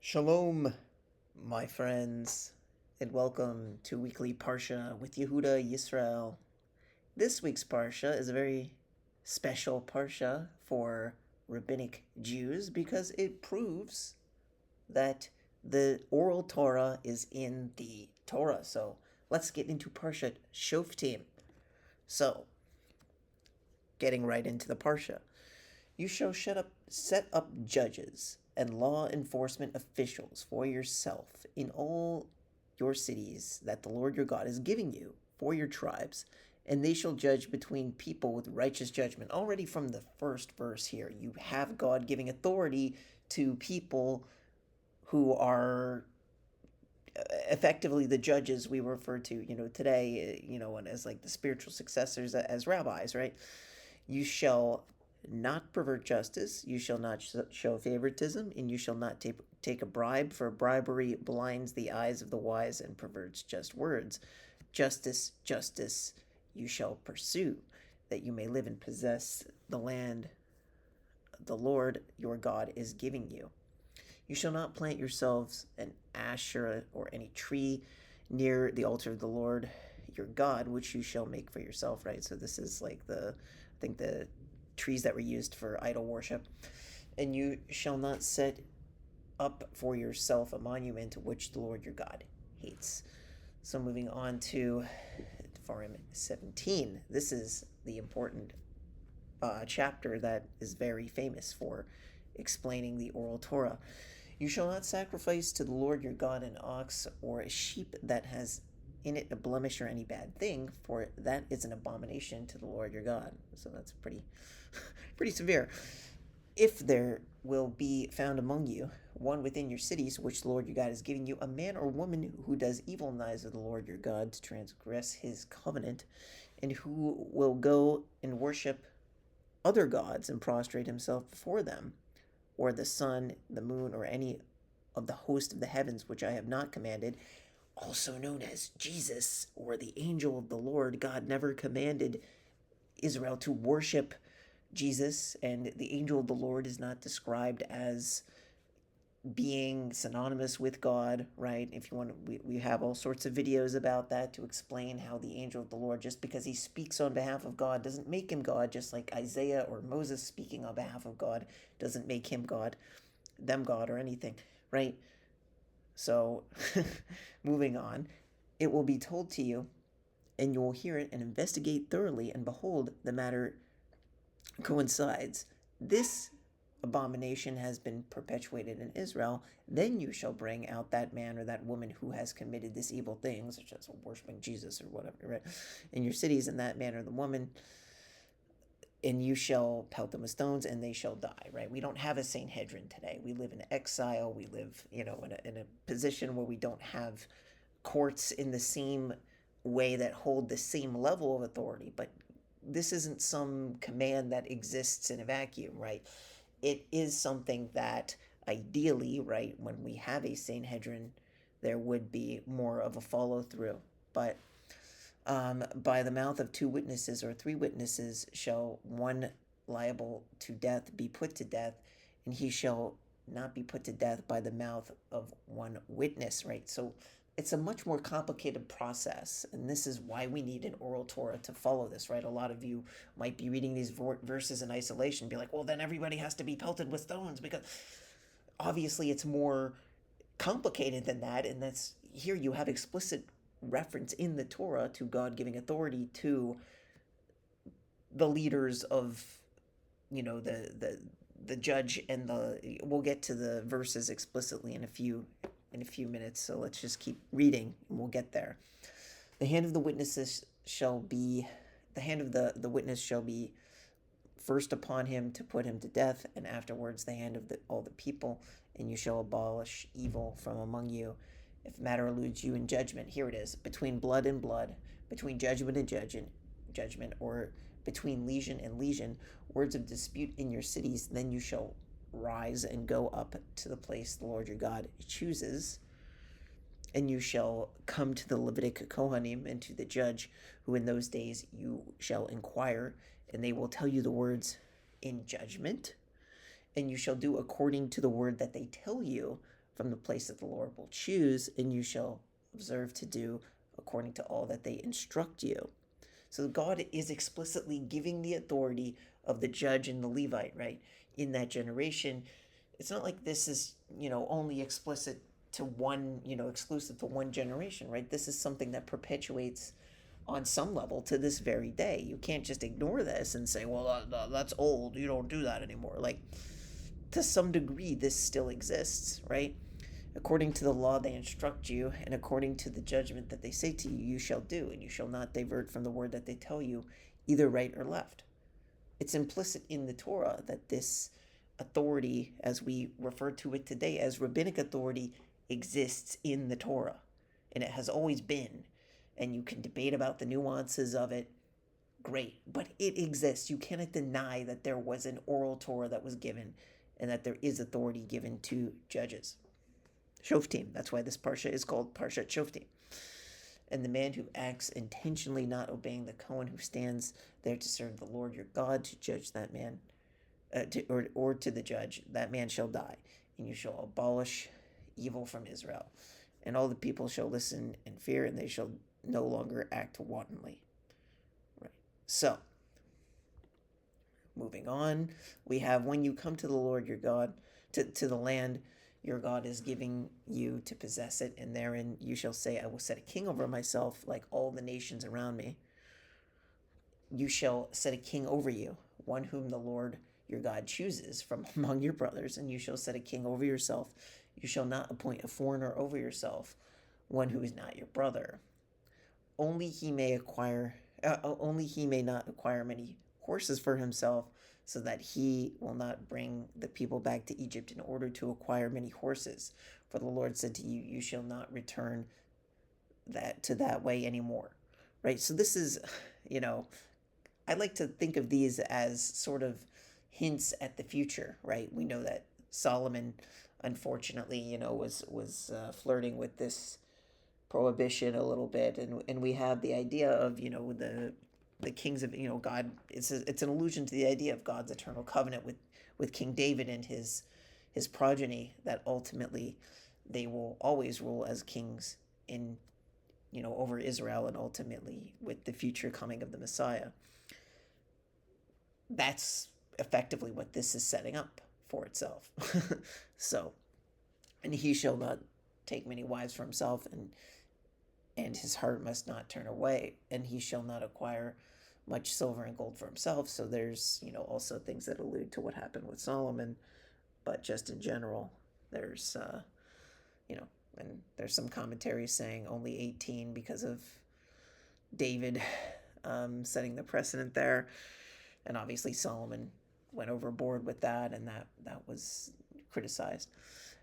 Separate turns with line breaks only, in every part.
Shalom, my friends, and welcome to Weekly Parsha with Yehuda Yisrael. This week's Parsha is a very special Parsha for rabbinic Jews because it proves that the Oral Torah is in the Torah. So let's get into Parsha Shoftim. So, getting right into the Parsha. You shall set up judges and law enforcement officials for yourself in all your cities that the Lord your God is giving you for your tribes, and they shall judge between people with righteous judgment. Already from the first verse here, you have God giving authority to people who are effectively the judges we refer to, today, as like the spiritual successors as rabbis, right? You shall not pervert justice, you shall not show favoritism, and you shall not take a bribe, for bribery blinds the eyes of the wise and perverts just words. Justice, justice, you shall pursue, that you may live and possess the land the Lord your God is giving you. You shall not plant yourselves an Asherah or any tree near the altar of the Lord your God, which you shall make for yourself, right? So this is like I think the trees that were used for idol worship. And you shall not set up for yourself a monument which the Lord your God hates. So moving on to Devarim 17. This is the important chapter that is very famous for explaining the Oral Torah. You shall not sacrifice to the Lord your God an ox or a sheep that has in it a blemish or any bad thing, for that is an abomination to the Lord your God. So that's pretty severe. If there will be found among you one within your cities, which the Lord your God is giving you, a man or woman who does evil in the eyes of the Lord your God to transgress his covenant, and who will go and worship other gods and prostrate himself before them, or the sun, the moon, or any of the host of the heavens which I have not commanded, also known as Jesus, or the angel of the Lord. God never commanded Israel to worship Jesus, and the angel of the Lord is not described as being synonymous with God, right? If you want to, we have all sorts of videos about that to explain how the angel of the Lord, just because he speaks on behalf of God, doesn't make him God, just like Isaiah or Moses speaking on behalf of God doesn't make him God, them God, or anything, right? So, moving on, it will be told to you, and you will hear it and investigate thoroughly, and behold, the matter coincides. This abomination has been perpetuated in Israel. Then you shall bring out that man or that woman who has committed this evil thing, such as worshiping Jesus or whatever, right, in your cities, and that man or the woman, and you shall pelt them with stones, and they shall die, right? We don't have a Sanhedrin today. We live in exile. We live, in a position where we don't have courts in the same way that hold the same level of authority. But this isn't some command that exists in a vacuum, right? It is something that ideally, right, when we have a Sanhedrin, there would be more of a follow through. But by the mouth of two witnesses or three witnesses shall one liable to death be put to death, and he shall not be put to death by the mouth of one witness, right? So it's a much more complicated process, and this is why we need an oral Torah to follow this, right? A lot of you might be reading these verses in isolation, be like, well, then everybody has to be pelted with stones, because obviously it's more complicated than that, and that's here you have explicit reference in the Torah to God giving authority to the leaders of, the judge, and we'll get to the verses explicitly in a few minutes, so let's just keep reading and we'll get there. The hand of the witness shall be first upon him to put him to death, and afterwards the hand of all the people, and you shall abolish evil from among you. If matter eludes you in judgment, here it is, between blood and blood, between judgment and judgment, or between legion and legion, words of dispute in your cities, then you shall rise and go up to the place the Lord your God chooses, and you shall come to the Levitic Kohanim and to the judge, who in those days you shall inquire, and they will tell you the words in judgment, and you shall do according to the word that they tell you, from the place that the Lord will choose, and you shall observe to do according to all that they instruct you. So God is explicitly giving the authority of the judge and the Levite, right, in that generation. It's not like this is, only explicit to one, exclusive to one generation, right? This is something that perpetuates on some level to this very day. You can't just ignore this and say, well, that's old. You don't do that anymore. Like, to some degree, this still exists, right? According to the law they instruct you, and according to the judgment that they say to you, you shall do, and you shall not divert from the word that they tell you, either right or left. It's implicit in the Torah that this authority, as we refer to it today as rabbinic authority, exists in the Torah, and it has always been. And you can debate about the nuances of it. Great, but it exists. You cannot deny that there was an oral Torah that was given, and that there is authority given to judges. Shoftim. That's why this Parsha is called Parsha Shoftim. And the man who acts intentionally not obeying the Kohen who stands there to serve the Lord your God, to judge that man, or to the judge, that man shall die, and you shall abolish evil from Israel. And all the people shall listen and fear, and they shall no longer act wantonly. Right. So, moving on, we have when you come to the Lord your God, to the land your God is giving you to possess it, and therein you shall say, I will set a king over myself like all the nations around me. You shall set a king over you, one whom the Lord your God chooses from among your brothers, and you shall set a king over yourself. You shall not appoint a foreigner over yourself, one who is not your brother. Only he may not acquire many horses for himself, so that he will not bring the people back to Egypt in order to acquire many horses. For the Lord said to you, you shall not return that way anymore. Right? So this is, I like to think of these as sort of hints at the future, right? We know that Solomon, unfortunately, was flirting with this prohibition a little bit, and we have the idea of, the kings of, God. It's an allusion to the idea of God's eternal covenant with King David and his progeny, that ultimately they will always rule as kings in, over Israel, and ultimately with the future coming of the Messiah. That's effectively what this is setting up for itself. So, and he shall not take many wives for himself, and his heart must not turn away, and he shall not acquire much silver and gold for himself. So there's, also things that allude to what happened with Solomon, but just in general, there's, and there's some commentaries saying only 18 because of David setting the precedent there. And obviously Solomon went overboard with that, and that was criticized.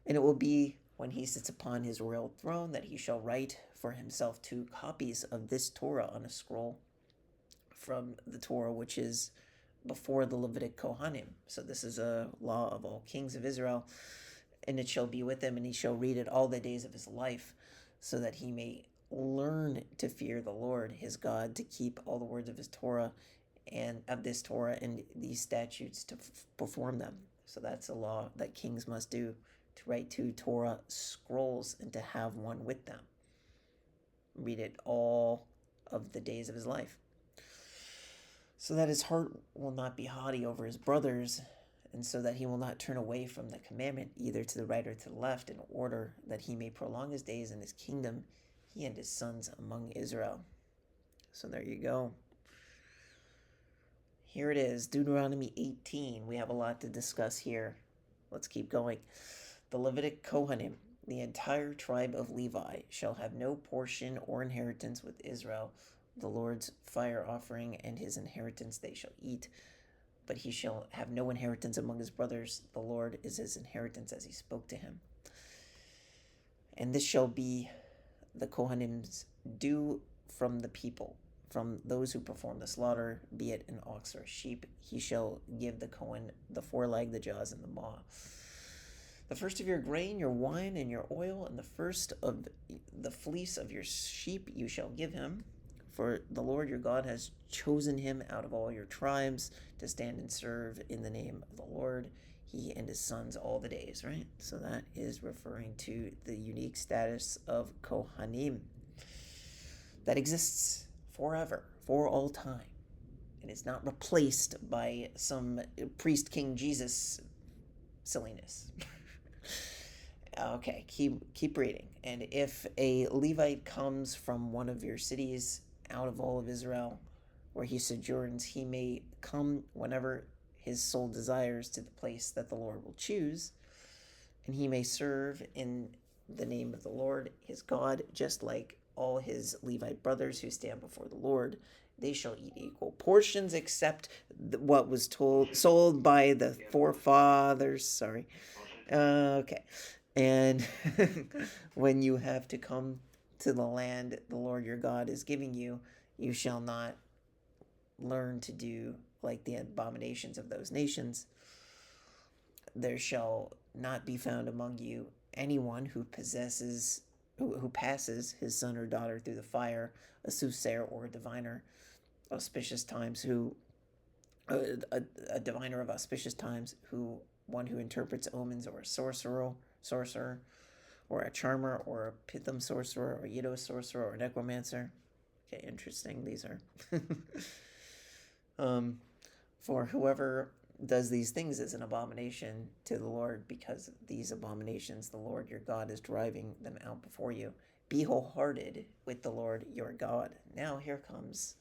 And it will be when he sits upon his royal throne that he shall write for himself 2 copies of this Torah on a scroll from the Torah, which is before the Levitic Kohanim. So this is a law of all kings of Israel, and it shall be with him, and he shall read it all the days of his life, so that he may learn to fear the Lord his God, to keep all the words of his Torah and of this Torah and these statutes, to perform them. So that's a law that kings must do, to write 2 Torah scrolls and to have one with them. Read it all of the days of his life, so that his heart will not be haughty over his brothers, and so that he will not turn away from the commandment either to the right or to the left, in order that he may prolong his days in his kingdom, he and his sons among Israel. So there you go. Here it is, Deuteronomy 18. We have a lot to discuss here. Let's keep going. The Levitic Kohanim, the entire tribe of Levi, shall have no portion or inheritance with Israel. The Lord's fire offering and his inheritance they shall eat, but he shall have no inheritance among his brothers. The Lord is his inheritance, as he spoke to him. And this shall be the Kohanim's due from the people, from those who perform the slaughter, be it an ox or a sheep. He shall give the Kohen the foreleg, the jaws, and the maw. The first of your grain, your wine, and your oil, and the first of the fleece of your sheep you shall give him. For the Lord your God has chosen him out of all your tribes to stand and serve in the name of the Lord. he and his sons all the days, right? So that is referring to the unique status of Kohanim that exists forever, for all time. And it's not replaced by some priest King Jesus silliness. Okay, keep reading. And if a Levite comes from one of your cities out of all of Israel, where he sojourns, he may come whenever his soul desires to the place that the Lord will choose, and he may serve in the name of the Lord his God, just like all his Levite brothers who stand before the Lord. They shall eat equal portions, except what was sold by the forefathers. Sorry. Okay. And when you have to come to the land the Lord your God is giving you, you shall not learn to do like the abominations of those nations. There shall not be found among you anyone who passes his son or daughter through the fire, a soothsayer or a diviner, auspicious times a diviner of auspicious times, one who interprets omens, or a sorcerer, or a charmer, or a pithom sorcerer, or a Yiddo sorcerer, or a necromancer. Okay, interesting. These are for whoever does these things is an abomination to the Lord, because these abominations the Lord your God is driving them out before you. Be wholehearted with the Lord your God. Now here comes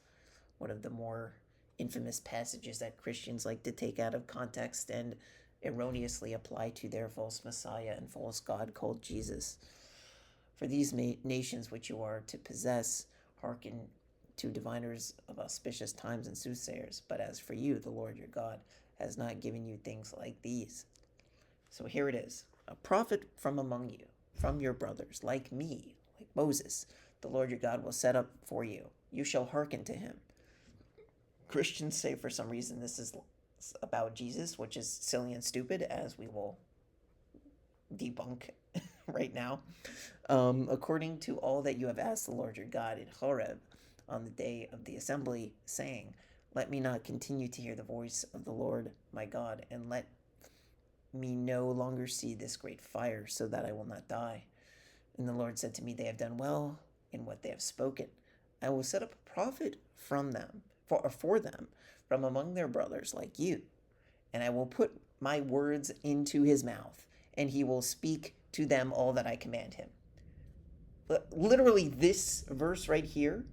one of the more infamous passages that Christians like to take out of context and erroneously apply to their false Messiah and false God called Jesus. For these nations which you are to possess hearken to diviners of auspicious times and soothsayers. But as for you, the Lord your God has not given you things like these. So here it is. A prophet from among you, from your brothers, like me, like Moses, the Lord your God will set up for you. You shall hearken to him. Christians say for some reason this is about Jesus, which is silly and stupid, as we will debunk right now. According to all that you have asked the Lord your God in Horeb on the day of the assembly, saying, let me not continue to hear the voice of the Lord my God, and let me no longer see this great fire, so that I will not die. And the Lord said to me, they have done well in what they have spoken. I will set up a prophet from them, for them, from among their brothers like you, and I will put my words into his mouth, and he will speak to them all that I command him. Literally, this verse right here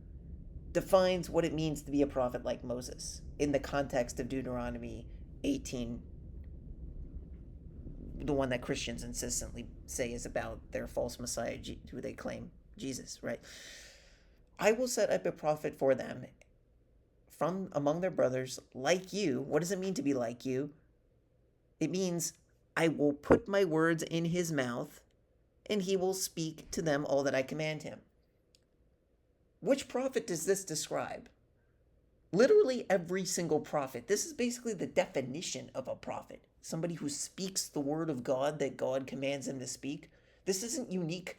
defines what it means to be a prophet like Moses in the context of Deuteronomy 18, the one that Christians insistently say is about their false Messiah, who they claim Jesus, right? I will set up a prophet for them from among their brothers like you. What does it mean to be like you? It means I will put my words in his mouth, and he will speak to them all that I command him. Which prophet does this describe? Literally every single prophet. This is basically the definition of a prophet. Somebody who speaks the word of God that God commands him to speak. This isn't unique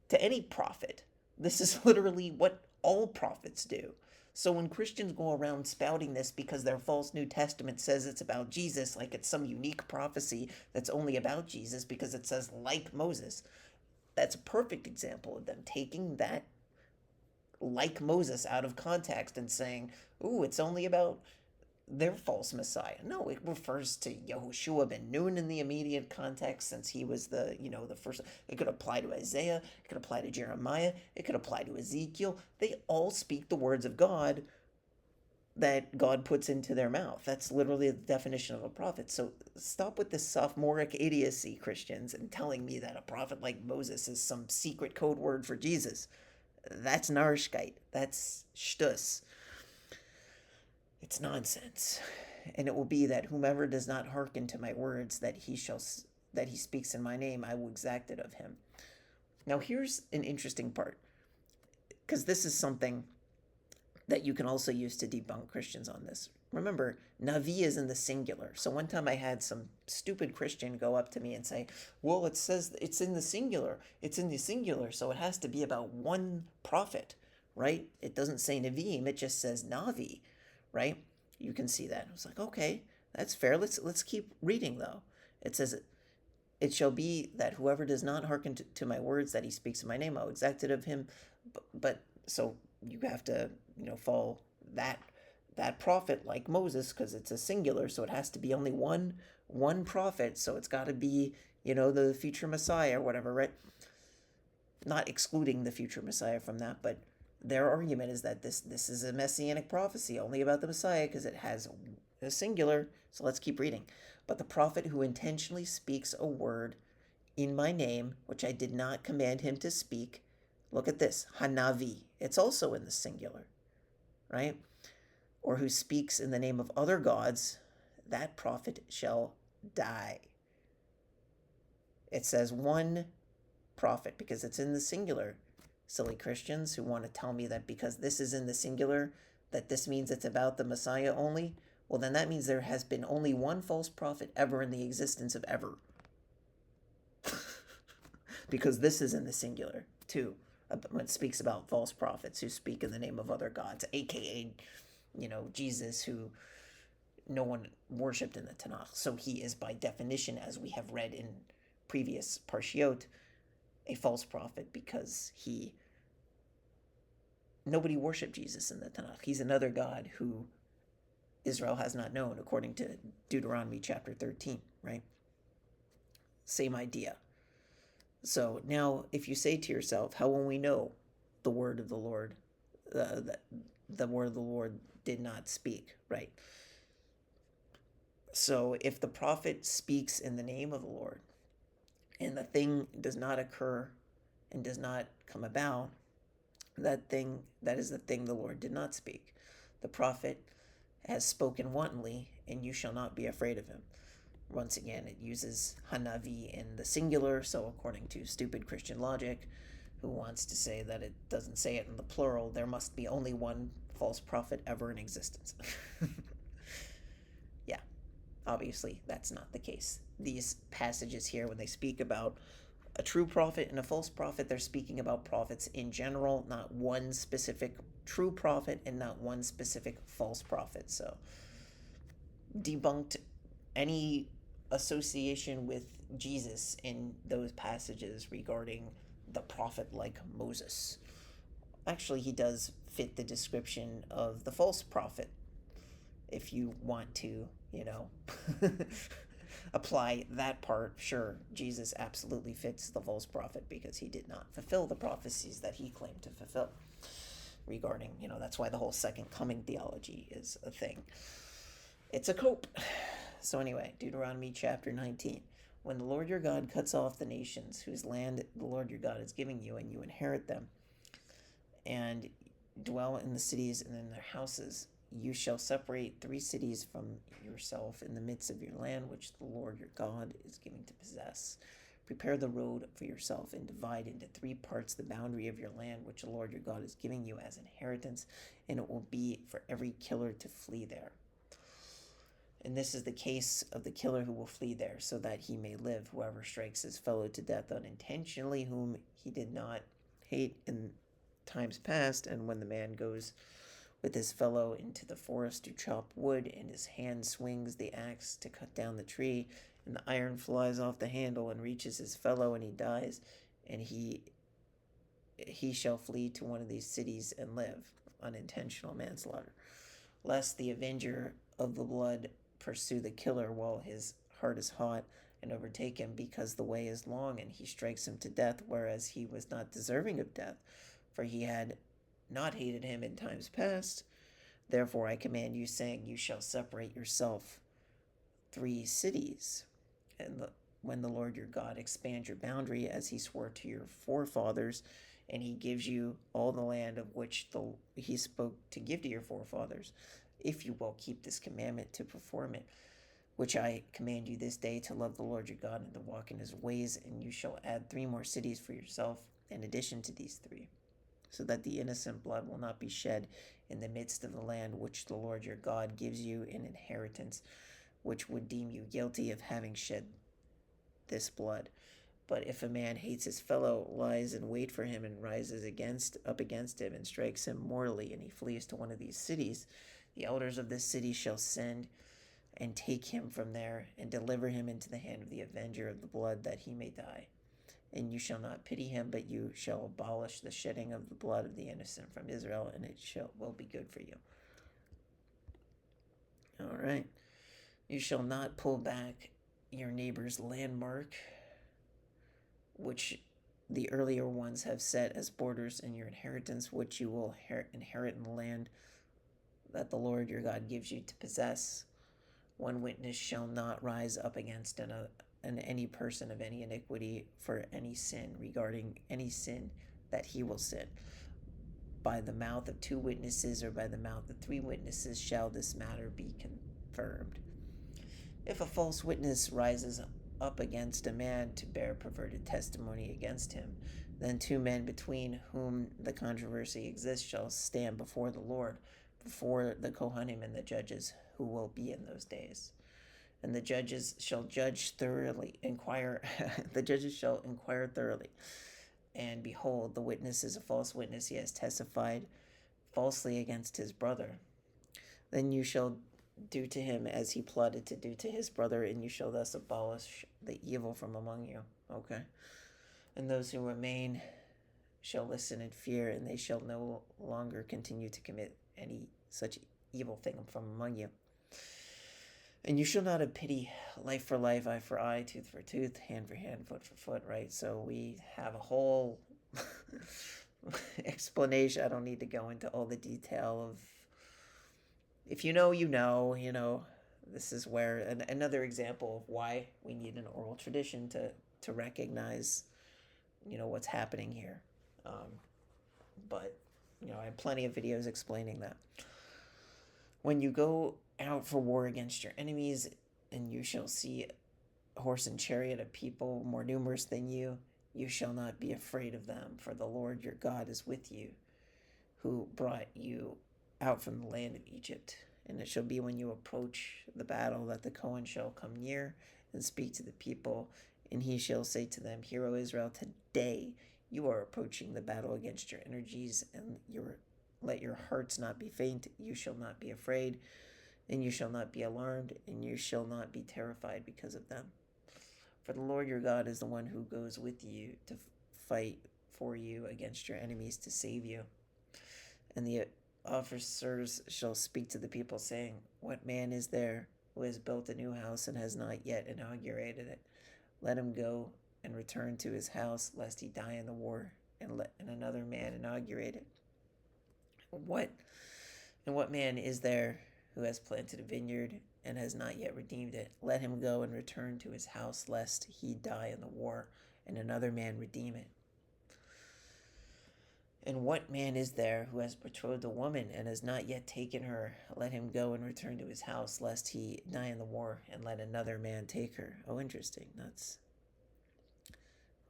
to any prophet. This is literally what all prophets do. So when Christians go around spouting this because their false New Testament says it's about Jesus, like it's some unique prophecy that's only about Jesus because it says like Moses, that's a perfect example of them taking that like Moses out of context and saying, ooh, it's only about their false Messiah. No, it refers to Yehoshua ben Nun in the immediate context, since he was the first. It could apply to Isaiah, it could apply to Jeremiah, it could apply to Ezekiel. They all speak the words of God that God puts into their mouth. That's literally the definition of a prophet. So stop with this sophomoric idiocy, Christians, and telling me that a prophet like Moses is some secret code word for Jesus. That's narishkeit. That's shtus. It's nonsense. And it will be that whomever does not hearken to my words that he speaks in my name, I will exact it of him. Now here's an interesting part, because this is something that you can also use to debunk Christians on this. Remember, Navi is in the singular. So one time I had some stupid Christian go up to me and say, well, it says it's in the singular. It's in the singular, so it has to be about one prophet, right? It doesn't say Nevi'im, it just says Navi, right? You can see that. I was like, okay, that's fair. Let's keep reading, though. It says, "It shall be that whoever does not hearken to my words that he speaks in my name, I'll exact it of him." But so you have to, follow that prophet like Moses, because it's a singular, so it has to be only one prophet. So it's got to be, the future Messiah or whatever, right? Not excluding the future Messiah from that, but their argument is that this is a messianic prophecy only about the Messiah because it has a singular. So let's keep reading. "But the prophet who intentionally speaks a word in my name, which I did not command him to speak," look at this, hanavi, it's also in the singular, right? "Or who speaks in the name of other gods, that prophet shall die." It says one prophet because it's in the singular. Silly Christians who want to tell me that because this is in the singular, that this means it's about the Messiah only. Well, then that means there has been only one false prophet ever in the existence of ever. Because this is in the singular, too, when it speaks about false prophets who speak in the name of other gods, aka, Jesus, who no one worshipped in the Tanach. So he is, by definition, as we have read in previous Parshiot, a false prophet because nobody worshipped Jesus in the Tanakh. He's another God who Israel has not known, according to Deuteronomy chapter 13, right? Same idea. So now, if you say to yourself, how will we know the word of the Lord, the word of the Lord did not speak, right? So if the prophet speaks in the name of the Lord, and the thing does not occur and does not come about, that is the thing the Lord did not speak. The prophet has spoken wantonly, and you shall not be afraid of him. Once again, it uses hanavi in the singular, so according to stupid Christian logic, who wants to say that it doesn't say it in the plural, there must be only one false prophet ever in existence. Yeah, obviously that's not the case. These passages here, when they speak about a true prophet and a false prophet, they're speaking about prophets in general, not one specific true prophet and not one specific false prophet. So debunked any association with Jesus in those passages regarding the prophet like Moses. Actually, he does fit the description of the false prophet if you want to, apply that part. Sure, Jesus absolutely fits the false prophet because he did not fulfill the prophecies that he claimed to fulfill regarding, that's why the whole second coming theology is a thing. It's a cope. So anyway, Deuteronomy chapter 19. "When the Lord your God cuts off the nations whose land the Lord your God is giving you, and you inherit them, and dwell in the cities and in their houses, you shall separate 3 cities from yourself in the midst of your land, which the Lord your God is giving to possess. Prepare the road for yourself and divide into 3 parts the boundary of your land, which the Lord your God is giving you as inheritance, and it will be for every killer to flee there. And this is the case of the killer who will flee there, so that he may live. Whoever strikes his fellow to death unintentionally, whom he did not hate in times past, and when the man goes with his fellow into the forest to chop wood, and his hand swings the axe to cut down the tree, and the iron flies off the handle and reaches his fellow, and he dies, and he shall flee to one of these cities and live." Unintentional manslaughter. "Lest the avenger of the blood pursue the killer while his heart is hot, and overtake him, because the way is long, and he strikes him to death, whereas he was not deserving of death, for he had not hated him in times past. Therefore I command you, saying, you shall separate yourself 3 cities. And when the Lord your God expands your boundary, as he swore to your forefathers, and he gives you all the land of which he spoke to give to your forefathers, if you will keep this commandment to perform it, which I command you this day, to love the Lord your God and to walk in his ways, and you shall add 3 more cities for yourself in addition to these 3, so that the innocent blood will not be shed in the midst of the land which the Lord your God gives you in inheritance, which would deem you guilty of having shed this blood. But if a man hates his fellow, lies in wait for him, and rises up against him, and strikes him mortally, and he flees to one of these cities, the elders of this city shall send and take him from there, and deliver him into the hand of the avenger of the blood, that he may die. And you shall not pity him, but you shall abolish the shedding of the blood of the innocent from Israel, and it will be good for you. All right. You shall not pull back your neighbor's landmark, which the earlier ones have set as borders in your inheritance, which you will inherit in the land that the Lord your God gives you to possess. One witness shall not rise up against any person of any iniquity for any sin, regarding any sin that he will sin. By the mouth of 2 witnesses or by the mouth of 3 witnesses shall this matter be confirmed. If a false witness rises up against a man to bear perverted testimony against him, then 2 men between whom the controversy exists shall stand before the Lord, before the Kohanim and the judges who will be in those days. And the judges shall the judges shall inquire thoroughly. And behold, the witness is a false witness. He has testified falsely against his brother. Then you shall do to him as he plotted to do to his brother, and you shall thus abolish the evil from among you. Okay? And those who remain shall listen in fear, and they shall no longer continue to commit any such evil thing from among you. And you shall not have pity, life for life, eye for eye, tooth for tooth, hand for hand, foot for foot, right? So we have a whole explanation. I don't need to go into all the detail of, if you know, you know, this is where another example of why we need an oral tradition to recognize, what's happening here. But, I have plenty of videos explaining that. When you go out for war against your enemies, and you shall see horse and chariot of people more numerous than you, you shall not be afraid of them, for the Lord your God is with you, who brought you out from the land of Egypt. And it shall be when you approach the battle that the Kohen shall come near and speak to the people, and he shall say to them, Hear, O Israel, today you are approaching the battle against your energies, and let your hearts not be faint. You shall not be afraid, and you shall not be alarmed, and you shall not be terrified because of them. For the Lord your God is the one who goes with you to fight for you against your enemies to save you. And the officers shall speak to the people, saying, What man is there who has built a new house and has not yet inaugurated it? Let him go and return to his house, lest he die in the war, and another man inaugurate it. What man is there who has planted a vineyard and has not yet redeemed it? Let him go and return to his house, lest he die in the war, and another man redeem it. And what man is there who has betrothed a woman and has not yet taken her? Let him go and return to his house, lest he die in the war, and let another man take her. Oh, interesting.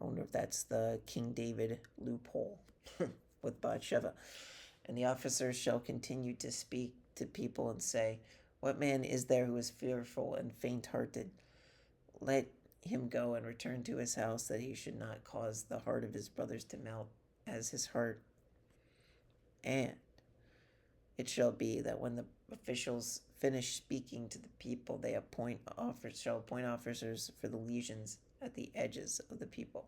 I wonder if that's the King David loophole with Bathsheba. And the officers shall continue to speak to people and say, What man is there who is fearful and faint-hearted? Let him go and return to his house, that he should not cause the heart of his brothers to melt as his heart. And it shall be that when the officials finish speaking to the people, they shall appoint officers for the legions at the edges of the people.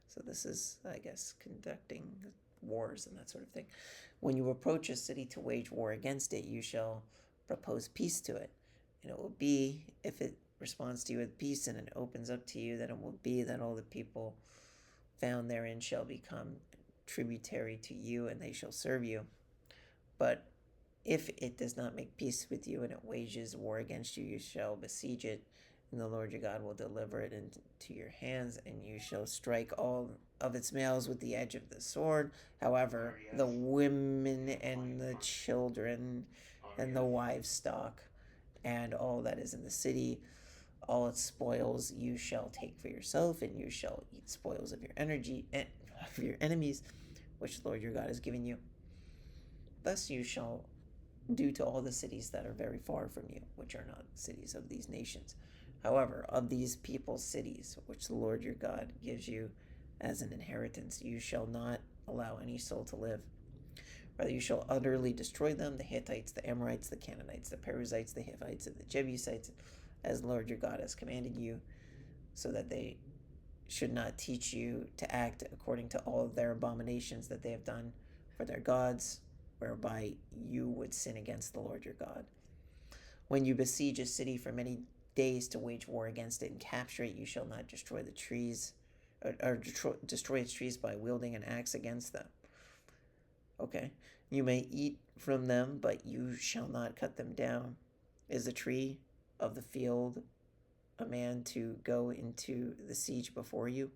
So this is, I guess, conducting wars and that sort of thing. When you approach a city to wage war against it, you shall propose peace to it. And it will be, if it responds to you with peace and it opens up to you, then it will be that all the people found therein shall become tributary to you, and they shall serve you. But if it does not make peace with you and it wages war against you, you shall besiege it, and the Lord your God will deliver it into your hands, and you shall strike all of its males with the edge of the sword. However, the women and the children and the livestock and all that is in the city, all its spoils you shall take for yourself, and you shall eat spoils of your enemies, which the Lord your God has given you. Thus you shall do to all the cities that are very far from you, which are not cities of these nations. However, of these people's cities, which the Lord your God gives you as an inheritance, you shall not allow any soul to live. Rather, you shall utterly destroy them, the Hittites, the Amorites, the Canaanites, the Perizzites, the Hivites, and the Jebusites, as the Lord your God has commanded you, so that they should not teach you to act according to all of their abominations that they have done for their gods, whereby you would sin against the Lord your God. When you besiege a city for many days to wage war against it and capture it, you shall not destroy the trees, or destroy its trees by wielding an axe against them. Okay. You may eat from them, but you shall not cut them down. Is the tree of the field a man to go into the siege before you?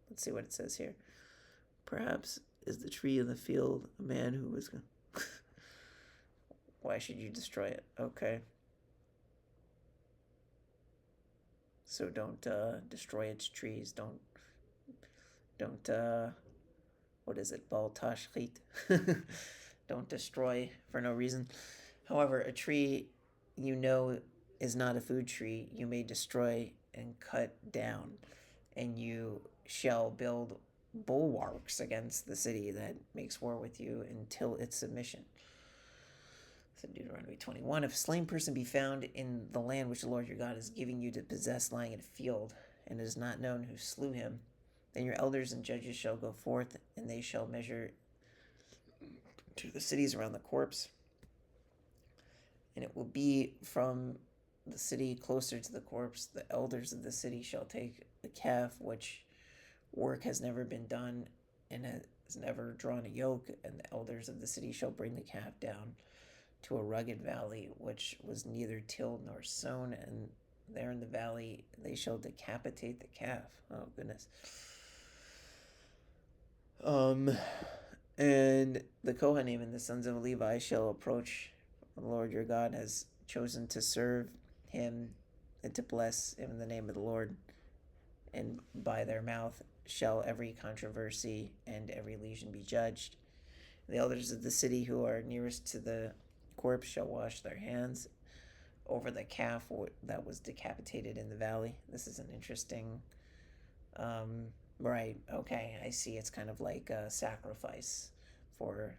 Let's see what it says here. Perhaps is the tree of the field a man who was going Why should you destroy it? Okay. So don't destroy its trees. Don't what is it? Bal tashchit. Don't destroy for no reason. However, a tree is not a food tree, you may destroy and cut down, and you shall build bulwarks against the city that makes war with you until its submission. So Deuteronomy 21, if a slain person be found in the land which the Lord your God is giving you to possess lying in a field, and it is not known who slew him, then your elders and judges shall go forth, and they shall measure to the cities around the corpse, and it will be from the city closer to the corpse. The elders of the city shall take a calf which work has never been done and has never drawn a yoke, and the elders of the city shall bring the calf down to a rugged valley which was neither tilled nor sown, and there in the valley they shall decapitate the calf. Oh goodness. And the Kohanim and the sons of Levi shall approach. The Lord your God has chosen to serve him and to bless him in the name of the Lord, and by their mouth shall every controversy and every lesion be judged. The elders of the city who are nearest to the corpse shall wash their hands over the calf that was decapitated in the valley. This is an interesting, right, okay, I see. It's kind of like a sacrifice for,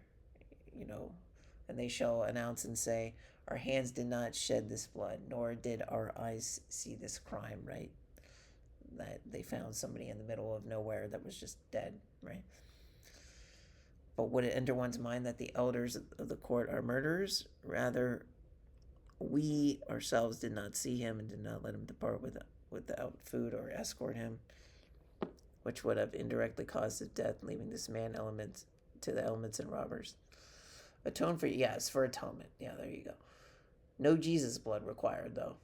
and they shall announce and say, our hands did not shed this blood, nor did our eyes see this crime, right? That they found somebody in the middle of nowhere that was just dead, right? But would it enter one's mind that the elders of the court are murderers? Rather, we ourselves did not see him and did not let him depart without food or escort him, which would have indirectly caused his death, leaving this man to the elements and robbers. Atone for, yes, for atonement. Yeah, there you go. No Jesus blood required, though.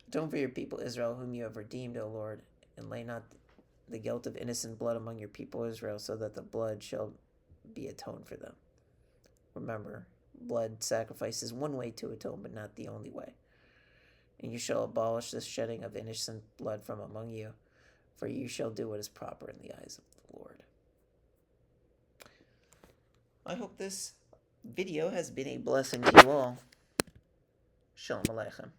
Atone for your people Israel, whom you have redeemed, O Lord, and lay not the guilt of innocent blood among your people Israel, so that the blood shall be atoned for them. Remember, blood sacrifice is one way to atone, but not the only way. And you shall abolish the shedding of innocent blood from among you, for you shall do what is proper in the eyes of the Lord. I hope this video has been a blessing to you all. Shalom Aleichem.